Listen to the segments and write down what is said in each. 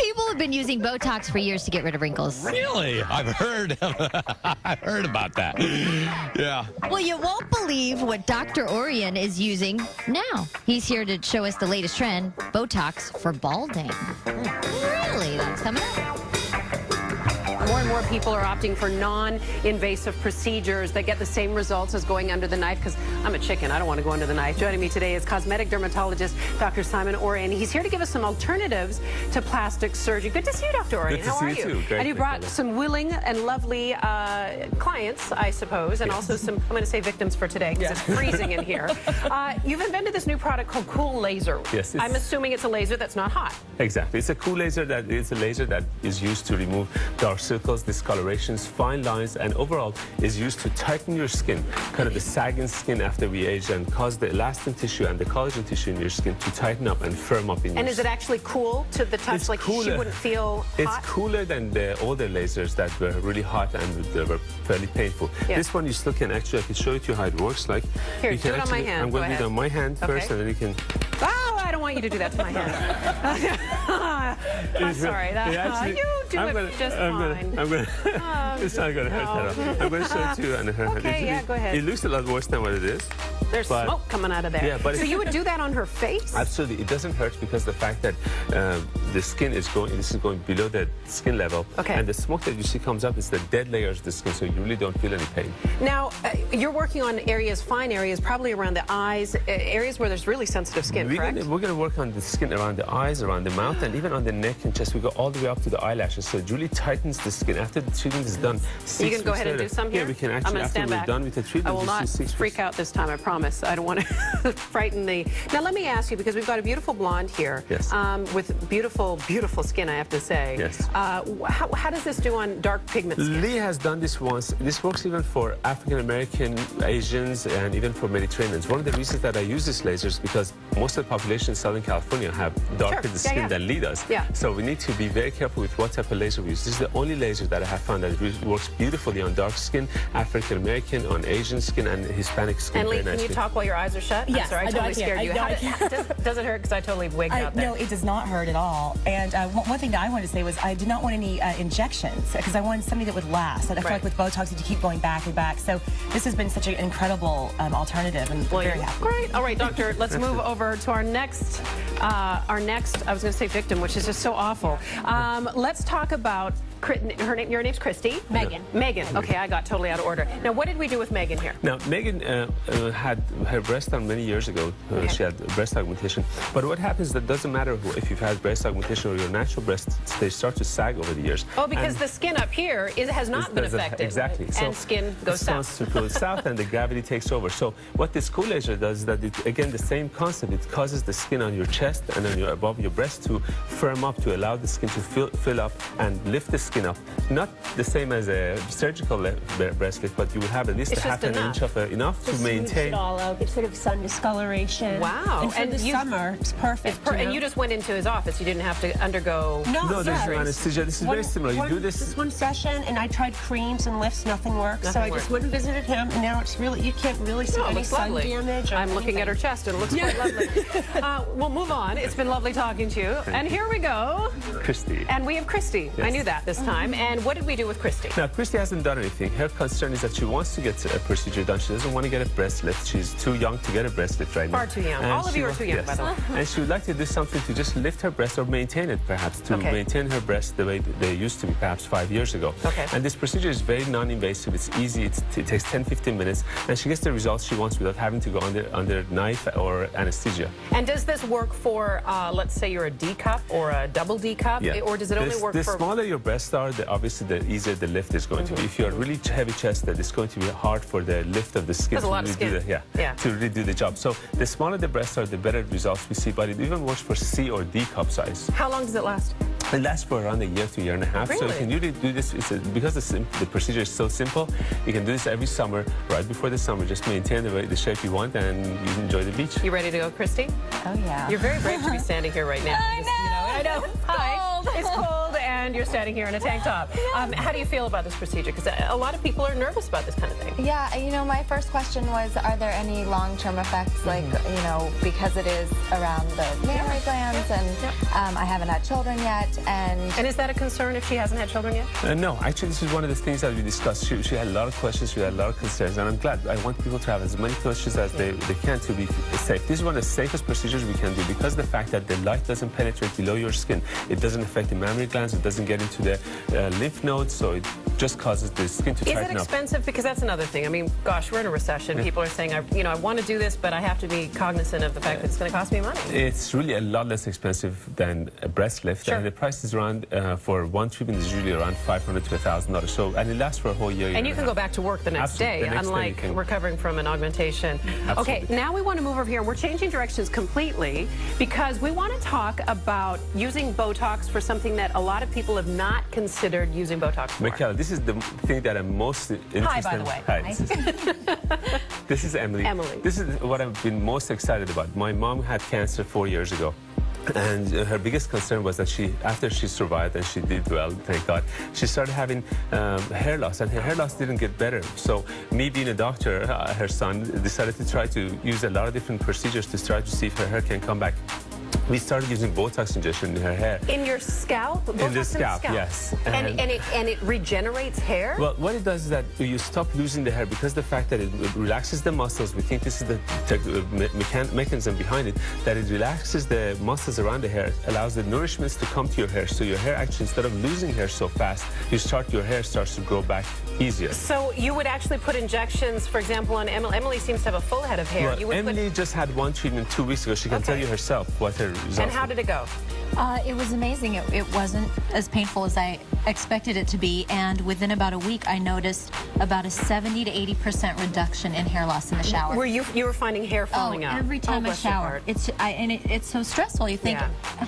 People have been using Botox for years to get rid of wrinkles. Really? I've heard about that. Yeah. Well, you won't believe what Dr. Ourian is using now. He's here to show us the latest trend, Botox for balding. Really? That's coming up. More and more people are opting for non-invasive procedures that get the same results as going under the knife, because I'm a chicken. I don't want to go under the knife. Joining me today is cosmetic dermatologist Dr. Simon Ourian. He's here to give us some alternatives to plastic surgery. Good to see you, Dr. Ourian. Good to see you too. Great. And you brought some willing and lovely clients, I suppose, and also some, I'm going to say victims for today, because it's freezing in here. You've invented this new product called Coolaser. Yes. I'm assuming it's a laser that's not hot. Exactly. It's a Coolaser it's a laser that is used to remove dark circles, discolorations, fine lines, and overall is used to tighten your skin, kind of the sagging skin after we age, and cause the elastin tissue and the collagen tissue in your skin to tighten up and firm up in your And is it actually cool to the touch? It's like cooler. She wouldn't feel hot? It's cooler than the older lasers that were really hot and they were fairly painful. Yeah. This one you still can actually, I can show you how it works. Like, here, you can do it on my hand. I'm going to do it on my hand first, and then you can... Oh, I don't want you to do that to my hand. I'm sorry. You do it just fine. It's not going to hurt at all. I'm going to show it to you on her hand. Okay, yeah, go ahead. It looks a lot worse than what it is. There's smoke coming out of there. Yeah, but so you would do that on her face? Absolutely. It doesn't hurt because the fact that the skin is going, this is going below the skin level. Okay. And the smoke that you see comes up is the dead layers of the skin, so you really don't feel any pain. Now, you're working on areas, fine areas, probably around the eyes, areas where there's really sensitive skin, correct? We're going to work on the skin around the eyes, around the mouth, and even on the neck and chest. We go all the way up to the eyelashes, so it really tightens the skin. After the treatment is done, you can go ahead and do some here? Yeah, we can actually, after we're done with the treatment, I will not freak out this time, I promise. I don't want to frighten the... Now, let me ask you, because we've got a beautiful blonde here. Yes. With beautiful, beautiful skin, I have to say. Yes. How does this do on dark pigment skin? Lee has done this once. This works even for African-American, Asians, and even for Mediterraneans. One of the reasons that I use this laser is because most of the population in Southern California have darker skin than Lee does. Yeah. So we need to be very careful with what type of laser we use. This is the only laser that I have found that works beautifully on dark skin, African-American, on Asian skin, and Hispanic skin. And Lee, can you talk while your eyes are shut? Yes, I'm sorry, I totally scared you. Does it hurt? Because I totally wigged out there. No, it does not hurt at all. And one thing that I wanted to say was I did not want any injections, because I wanted something that would last. And I feel like with Botox, you keep going back and back. So this has been such an incredible alternative, and very happy. Great. All right, doctor, let's move over to our next, I was going to say victim, which is just so awful. Let's talk about your name's Christy? Megan. Megan. Okay, I got totally out of order. Now, what did we do with Megan here? Now, Megan had her breast done many years ago. She had breast augmentation. But what happens, that doesn't matter if you've had breast augmentation or your natural breasts, they start to sag over the years. Oh, because the skin up here has not been affected. Exactly. And skin goes south. It goes south and the gravity takes over. So what this Coolaser does is that, again, the same concept. It causes the skin on your chest and on above your breast to firm up, to allow the skin to fill up and lift the skin up. Not the same as a surgical breast lift, but you will have at least half an inch of enough to maintain. It all out. Get rid of sun discoloration. Wow. And for the summer, it's perfect. And you just went into his office. You didn't have to undergo... No, there's no anesthesia. This is very similar. You do this... This one session, and I tried creams and lifts. Nothing worked. So I just went and visited him, and now it's really... You can't really see any sun damage. I'm looking at her chest, and it looks quite lovely. We'll move on. It's been lovely talking to you. And here we go. Christy. And we have Christy. Yes. I knew that this time. And what did we do with Christy? Now, Christy hasn't done anything. Her concern is that she wants to get a procedure done. She doesn't want to get a breast lift. She's too young to get a breast lift right now. Far too young. All of you are too young, by the way. And she would like to do something to just lift her breast or maintain it, perhaps, to maintain her breast the way they used to be, perhaps 5 years ago. Okay. And this procedure is very non-invasive. It's easy. It takes 10-15 minutes. And she gets the results she wants without having to go under knife or anesthesia. And does this work for, let's say you're a D cup or a double D cup? Yeah. Or does it only work for... The smaller your breasts are, obviously the easier the lift is going to be. If you're really heavy chested, it's going to be hard for the lift of the skin to really do the job. So the smaller the breasts are, the better results we see. But it even works for C or D cup size. How long does it last? It lasts for around a year to a year and a half. Really? So you can really do this, because the procedure is so simple, you can do this every summer, right before the summer. Just maintain the shape you want and you enjoy the beach. You ready to go, Christy? Oh, yeah. You're very brave to be standing here right now. I know. Hi. It's cold. And and you're standing here in a tank top. How do you feel about this procedure? Because a lot of people are nervous about this kind of thing. Yeah, you know, my first question was, are there any long-term effects, like, you know, because it is around the mammary glands, and I haven't had children yet, and is that a concern if she hasn't had children yet? No, actually, this is one of the things that we discussed. She had a lot of questions, she had a lot of concerns, and I'm glad. I want people to have as many questions as they can to be safe. This is one of the safest procedures we can do because of the fact that the light doesn't penetrate below your skin. It doesn't affect the mammary glands, it doesn't get into the lymph nodes, so it just causes the skin to tighten up. Is it expensive? Because that's another thing. I mean, gosh, we're in a recession. People are saying, I want to do this, but I have to be cognizant of the fact that it's going to cost me money. It's really a lot less expensive than a breast lift. Sure. And the price is around, for one treatment is usually around $500 to $1,000. So, and it lasts for a whole year. And you can go back to work the next day, unlike recovering from an augmentation. Absolutely. Okay, now we want to move over here. We're changing directions completely because we want to talk about using Botox for something that a lot of people have not considered using Botox for. Michaela, this is the thing that I'm most interested in. Hi, by the way. Hi. This is Emily. This is what I've been most excited about. My mom had cancer 4 years ago. And her biggest concern was that after she survived and she did well, thank God, she started having hair loss, and her hair loss didn't get better. So me being a doctor, her son decided to try to use a lot of different procedures to try to see if her hair can come back. We started using Botox injection in her hair. In your scalp? Botox in the scalp, yes. And it regenerates hair? Well, what it does is that you stop losing the hair because the fact that it relaxes the muscles. We think this is the mechanism behind it, that it relaxes the muscles around the hair, allows the nourishments to come to your hair. So your hair actually, instead of losing hair so fast, your hair starts to grow back easier. So you would actually put injections, for example, on Emily. Emily seems to have a full head of hair. Well, Emily just had one treatment 2 weeks ago. She can tell you herself what her results were. And how did it go? It was amazing. It wasn't as painful as I expected it to be, and within about a week, I noticed about a 70 to 80% reduction in hair loss in the shower. Were you were finding hair falling out? Every time I shower, it's so stressful. You think,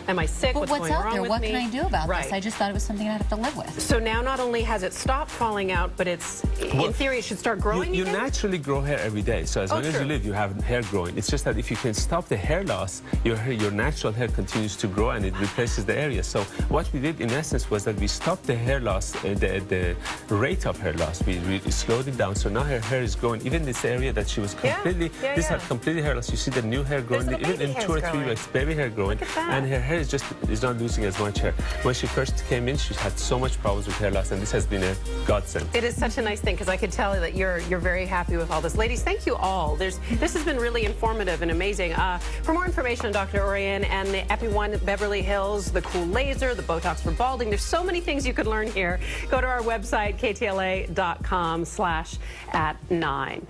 am I sick? What's going out wrong there? with What me? can I do about this? I just thought it was something I'd have to live with. So now, not only has it stopped falling out, but it's in theory it should start growing. You again? naturally grow hair every day. So as long as you live, you have hair growing. It's just that if you can stop the hair loss, your natural hair continues to grow and it replaces the area. So what we did in essence was that we stopped the hair loss, the rate of hair loss. We slowed it down. So now her hair is growing. Even this area that she was completely, had completely hair loss. You see the new hair growing. Even in 2 or 3 weeks, baby hair growing, and her hair is not losing as much hair. When she first came in, she had so much problems with hair loss, and this has been a godsend. It is such a nice thing because I could tell that you're very happy with all this. Ladies, thank you all. This has been really informative and amazing. For more information on Dr. Ourian and the Epione Beverly Hills, the Coolaser, the Botox for balding, there's so many things you could learn here. Go to our website, ktla.com/@9.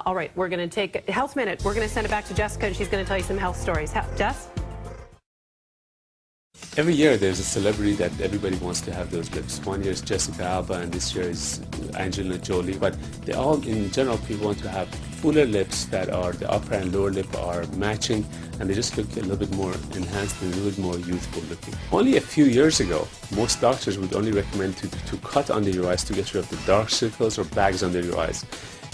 All right, we're going to take a health minute. We're going to send it back to Jessica, and she's going to tell you some health stories. Jess? Every year there's a celebrity that everybody wants to have those lips. One year is Jessica Alba, and this year is Angelina Jolie. But they all, in general, people want to have fuller lips that are, the upper and lower lip are matching, and they just look a little bit more enhanced and a little bit more youthful looking. Only a few years ago, most doctors would only recommend to cut under your eyes to get rid of the dark circles or bags under your eyes.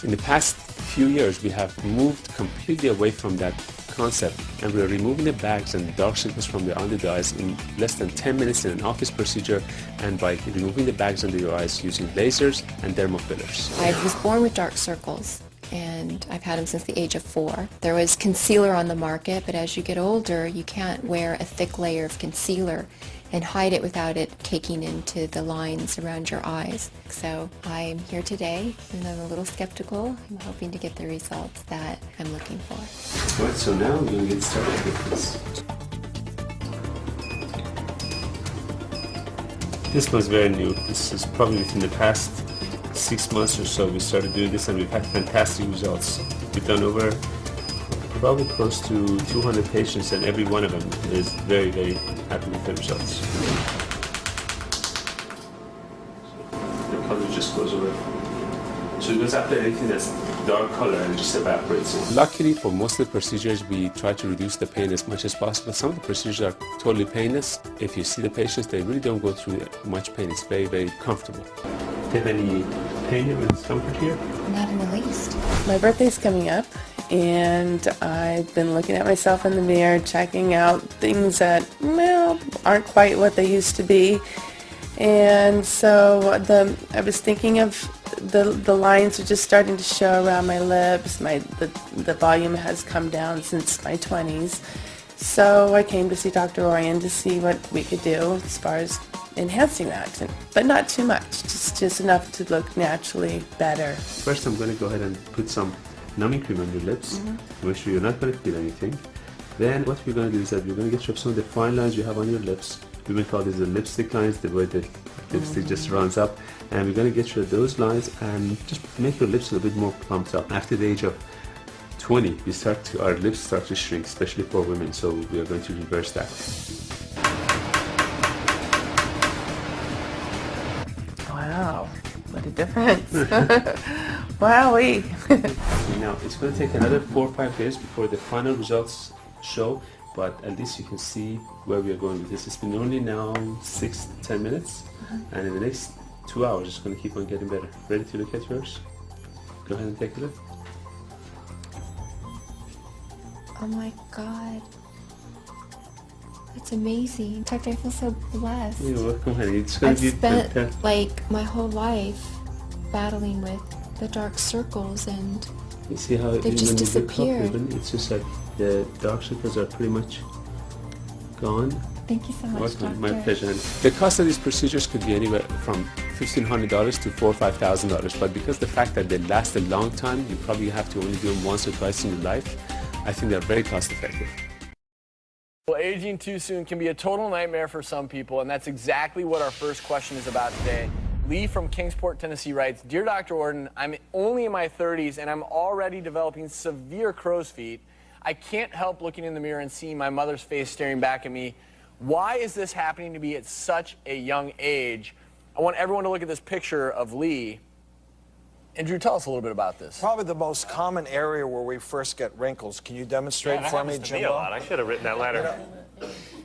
In the past few years, we have moved completely away from that concept, and we're removing the bags and the dark circles from the under the eyes in less than 10 minutes in an office procedure, and by removing the bags under your eyes using lasers and dermal fillers. I was born with dark circles, and I've had them since the age of 4. There was concealer on the market, but as you get older, you can't wear a thick layer of concealer and hide it without it caking into the lines around your eyes. So I'm here today, and I'm a little skeptical. I'm hoping to get the results that I'm looking for. All right, so now we're going to get started with this. This was very new. This is probably within the past 6 months or so we started doing this, and we've had fantastic results. We've done over probably close to 200 patients, and every one of them is very, very happy with the results. The color just goes away. So it goes after anything that's dark color and just evaporates. Luckily, for most of the procedures, we try to reduce the pain as much as possible. Some of the procedures are totally painless. If you see the patients, they really don't go through much pain. It's very, very comfortable. Do you have any pain or discomfort here? Not in the least. My birthday's coming up, and I've been looking at myself in the mirror, checking out things that, well, aren't quite what they used to be. And so I was thinking of the lines are just starting to show around my lips. The volume has come down since my 20s. So I came to see Dr. Ourian to see what we could do as far as enhancing that, but not too much, just enough to look naturally better. First, I'm going to go ahead and put some numbing cream on your lips. Make sure you're not going to feel anything. Then what we're going to do is that we're going to get rid of some of the fine lines you have on your lips. We will call these the lipstick lines, the way the lipstick just runs up. And we're going to get rid of those lines and just make your lips a little bit more plumped up. After the age of 20, our lips start to shrink, especially for women. So we are going to reverse that. Wow, what a difference. Wowee. Now, it's going to take another 4 or 5 days before the final results show, but at least you can see where we are going with this. It's been only now 6 to 10 minutes, and in the next 2 hours, it's going to keep on getting better. Ready to look at yours? Go ahead and take a look. Oh my God. That's amazing. Doctor, I feel so blessed. You're welcome, honey. It's going I've to be spent like my whole life battling with the dark circles, and you see how they've just disappeared. It's just like the dark circles are pretty much gone. Thank you so much, Doctor. My pleasure. The cost of these procedures could be anywhere from $1,500 to $4,000 or $5,000, but because the fact that they last a long time, you probably have to only do them once or twice in your life. I think they're very cost effective. Well, aging too soon can be a total nightmare for some people, and that's exactly what our first question is about today. Lee from Kingsport, Tennessee writes, Dear Dr. Orden, I'm only in my 30s and I'm already developing severe crow's feet. I can't help looking in the mirror and seeing my mother's face staring back at me. Why is this happening to me at such a young age? I want everyone to look at this picture of Lee. And Drew, tell us a little bit about this. Probably the most common area where we first get wrinkles. Can you demonstrate for me, Jimbo? I should have written that letter.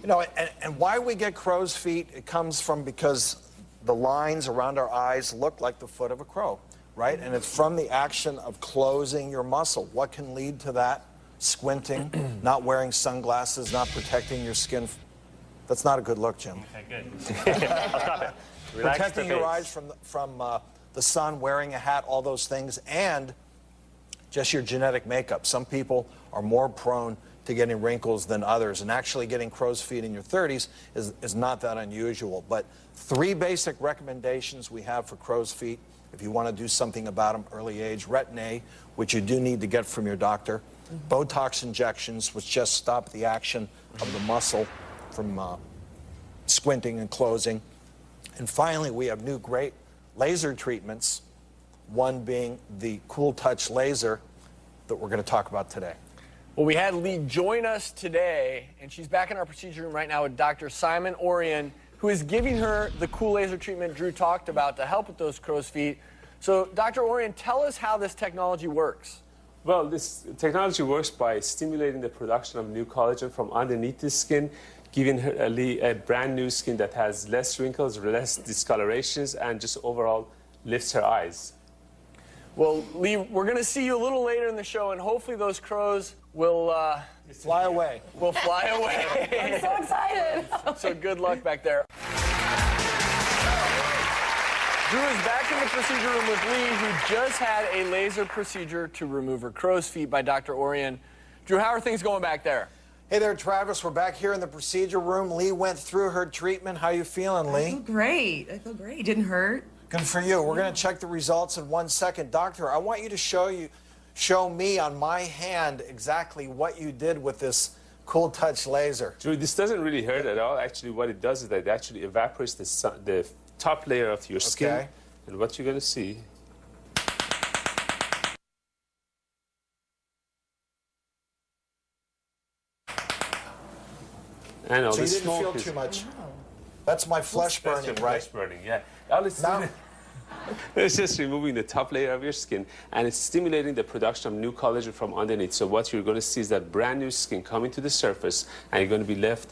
And why we get crow's feet, it comes from because the lines around our eyes look like the foot of a crow, right? And it's from the action of closing your muscle. What can lead to that? Squinting, not wearing sunglasses, not protecting your skin. That's not a good look, Jim. Okay, good. I'll stop it. Relax Protecting your eyes from the sun, wearing a hat, all those things, and just your genetic makeup. Some people are more prone to getting wrinkles than others, and actually getting crow's feet in your 30s is not that unusual. But 3 basic recommendations we have for crow's feet if you want to do something about them early age: Retin-A, which you do need to get from your doctor; Botox injections, which just stop the action of the muscle from squinting and closing; and finally, we have new great laser treatments, one being the Cool Touch laser that we're going to talk about today. Well, we had Lee join us today, and she's back in our procedure room right now with Dr. Simon Ourian, who is giving her the cool laser treatment Drew talked about to help with those crow's feet. So, Dr. Ourian, tell us how this technology works. Well, this technology works by stimulating the production of new collagen from underneath the skin, giving her a brand new skin that has less wrinkles, less discolorations, and just overall lifts her eyes. Well, Lee, we're going to see you a little later in the show, and hopefully those crows will fly away. Will fly away. I'm so excited. So good luck back there. Drew is back in the procedure room with Lee, who just had a laser procedure to remove her crow's feet by Dr. Ourian. Drew, how are things going back there? Hey there, Travis. We're back here in the procedure room. Lee went through her treatment. How you feeling, Lee? I feel great. I feel great. It didn't hurt. Good for you. We're going to check the results in 1 second. Doctor, I want you to show me on my hand exactly what you did with this Cool Touch laser. Drew, this doesn't really hurt at all. Actually, what it does is that it actually evaporates the top layer of your skin. Okay. And what you're going to see I know, so the you didn't smoke feel is too much. That's my flesh burning, right? Flesh burning, yeah. All it's doing, it's just removing the top layer of your skin, and it's stimulating the production of new collagen from underneath. So what you're going to see is that brand new skin coming to the surface, and you're going to be left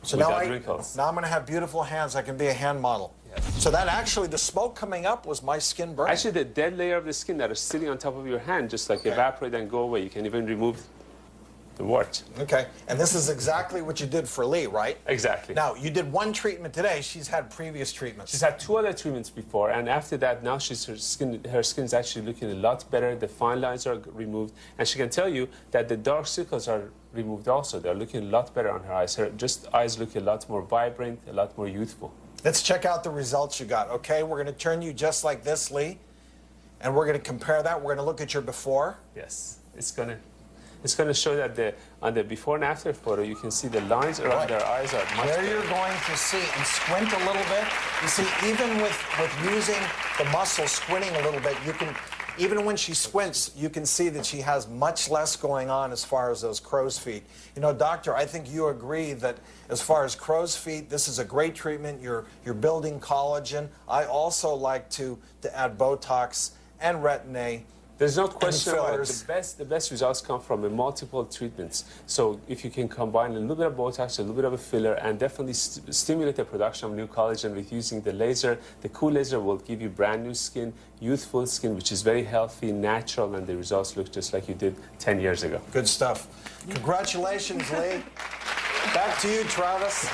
without wrinkles. Now I'm going to have beautiful hands. I can be a hand model. Yes. So that actually, the smoke coming up was my skin burning. Actually, the dead layer of the skin that is sitting on top of your hand just like evaporate and go away. You can even remove It worked. Okay, and this is exactly what you did for Lee, right? Exactly. Now, you did one treatment today. She's had previous treatments. She's had 2 other treatments before, and after that, now her skin is actually looking a lot better. The fine lines are removed, and she can tell you that the dark circles are removed also. They're looking a lot better on her eyes. Her eyes look a lot more vibrant, a lot more youthful. Let's check out the results you got, okay? We're going to turn you just like this, Lee, and we're going to compare that. We're going to look at your before. Yes, it's going to show that on the before and after photo, you can see the lines around their eyes are much There better. you're going to see, and squint a little bit. You see, even with using the muscle, squinting a little bit, you can, even when she squints, you can see that she has much less going on as far as those crow's feet. You know, doctor, I think you agree that as far as crow's feet, this is a great treatment. You're building collagen. I also like to add Botox and Retin-A. There's no question about it. The best results come from multiple treatments. So if you can combine a little bit of Botox, a little bit of a filler, and definitely stimulate the production of new collagen with using the laser, the Coolaser will give you brand new skin, youthful skin, which is very healthy, natural, and the results look just like you did 10 years ago. Good stuff. Congratulations, Lee. Back to you, Travis.